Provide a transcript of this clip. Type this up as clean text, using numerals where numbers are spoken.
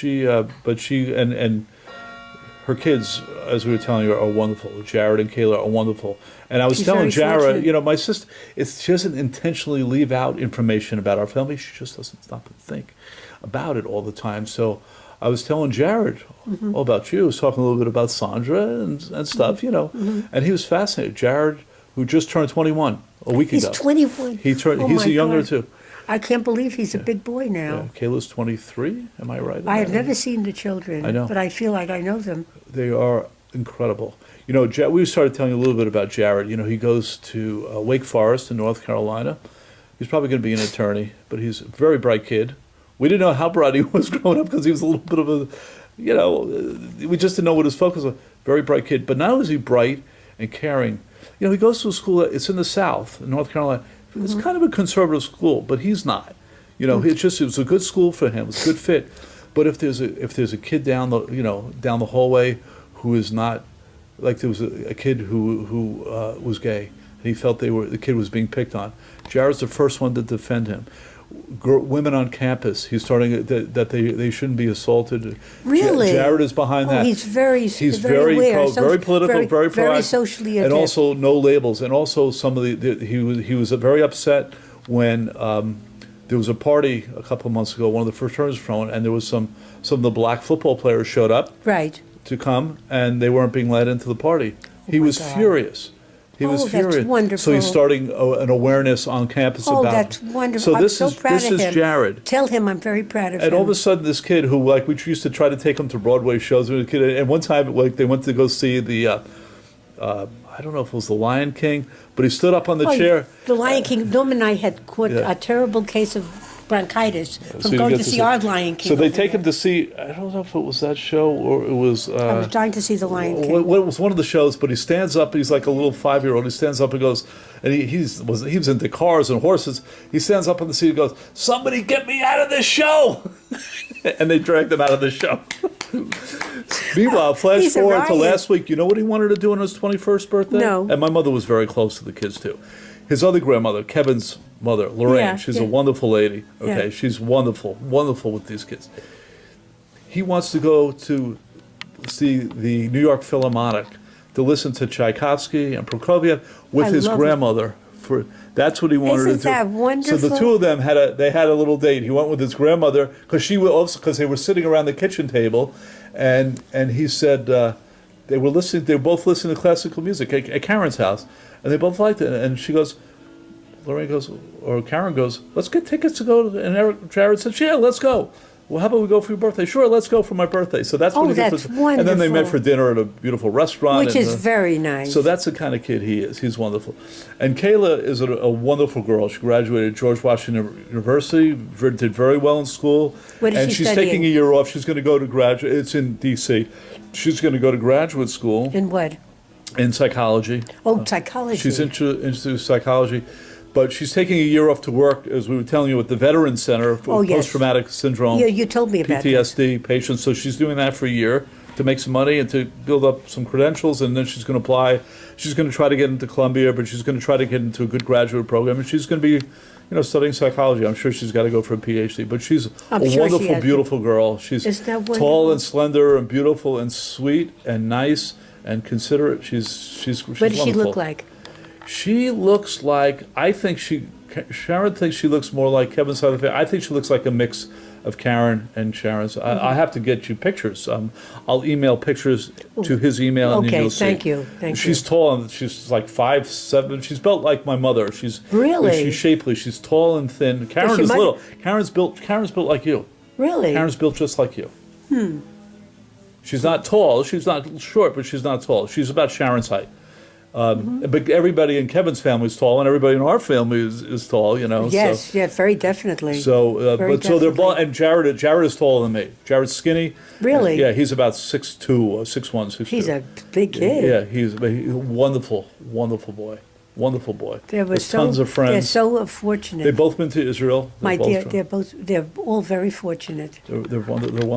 And her kids, as we were telling you, are wonderful. Jared and Kayla are wonderful. And I was She's telling very Jared, fortunate. my sister, she doesn't intentionally leave out information about our family. She just doesn't stop and think about it all the time. So I was telling Jared all about you. I was talking a little bit about Sandra and stuff, and he was fascinated. Jared, who just turned 21 a week He's ago. 21. Oh He's my younger God. too. I can't believe he's a big boy Yeah, now. Kayla's 23. Am I right? I have never seen the children, I know. but I feel like I know them. They are incredible. We started telling you a little bit about Jared. He goes to Wake Forest in North Carolina. He's probably going to be an attorney, but he's a very bright kid. We didn't know how bright he was growing up because he was a little bit of we just didn't know what his focus was. Very bright kid. But not only is he bright and caring, he goes to a school, it's in the South, in North Carolina. It's kind of a conservative school, but he's not. It was a good school for him. It was a good fit. But if there's a kid down the hallway who is not, like there was a kid who was gay, and he felt the kid was being picked on. Jared's the first one to defend him. Women on campus, he's starting that they shouldn't be assaulted. Really? Jared is behind that. He's very aware, very political, very proactive, very socially adept. and also no labels. And also some of he was very upset when there was a party a couple of months ago. One of the fraternities thrown, and there was some of the black football players showed up Right. to come, and they weren't being let into the party. He my was God. furious. He was Oh, that's furious. wonderful. So he's starting an awareness on campus Oh, about. that's wonderful. So this I'm so proud this of is him. Jared. Tell him I'm very proud of him. And all of a sudden, this kid who, we used to try to take him to Broadway shows. And one time, they went to go see the, I don't know if it was The Lion King, but he stood up on the chair. The Lion King. Norman and I had caught Yeah. a terrible case of bronchitis So from you going get to see our Lion King. So they over take him there. to see, I don't know if it was that show or it was. I was trying to see the Lion King. It was one of the shows, but he stands up. He's like a little 5-year-old. He stands up and goes, and he was into cars and horses. He stands up on the seat and goes, "Somebody get me out of this show!" And they dragged him out of the show. Meanwhile, flash He's a forward to riot. last week. You know what he wanted to do on his 21st birthday? No. And my mother was very close to the kids too. His other grandmother, Kevin's mother, Lorraine, Yeah, she's yeah. a wonderful lady. Okay, Yeah. she's wonderful with these kids. He wants to go to see the New York Philharmonic to listen to Tchaikovsky and Prokofiev with I his love it. grandmother. That's what he wanted Isn't to do. that wonderful? So the two of them had a little date. He went with his grandmother because they were sitting around the kitchen table, and he said they were both listening to classical music at Karen's house, and they both liked it. And Karen goes, "Let's get tickets to go." And Jared said, "Yeah, let's go." Well, how about we go for your birthday? Sure, let's go for my birthday. So that's Oh, what he gets. that's And then they met wonderful. for dinner at a beautiful restaurant. Which and, is very nice. So that's the kind of kid he is. He's wonderful. And Kayla is a wonderful girl. She graduated George Washington University, did very well in school. What is and she she's studying? taking a year off. She's going to go to graduate. It's in D.C. She's going to go to graduate school In what? in psychology. Oh, psychology. She's into psychology. But she's taking a year off to work, as we were telling you, at the Veterans Center for Oh, yes. post-traumatic syndrome. Yeah, you told me about that. PTSD patients. So she's doing that for a year to make some money and to build up some credentials, and then she's going to apply. She's going to try to get into Columbia, but she's going to try to get into a good graduate program, and she's going to be, studying psychology. I'm sure she's got to go for a PhD, but she's I'm a sure she wonderful, has. beautiful girl. She's Isn't that tall wonderful? and slender and beautiful and sweet and nice and considerate. She's What does she wonderful. look like? She looks like, Sharon thinks she looks more like Kevin's side of the family. I think she looks like a mix of Karen and Sharon's. I have to get you pictures. I'll email pictures to his email, and Okay, you'll see. thank you, thank She's you. tall, and she's like 5'7". She's built like my mother. Really? She's shapely. She's tall and thin. Karen she is might- little. Karen's built like you. Really? Karen's built just like you. She's not tall. She's not short, but she's not tall. She's about Sharon's height. But everybody in Kevin's family is tall, and everybody in our family is tall. Yes, So, yeah, very definitely. but so they're definitely. both. And Jared is taller than me. Jared's skinny. Really? Yeah, he's about 6'2", 6'1", 6'2". He's a big kid. Yeah, he's a wonderful, wonderful boy. Wonderful boy. They were With tons of friends. They're so fortunate. They've both been to Israel. They're all very fortunate. They're wonderful.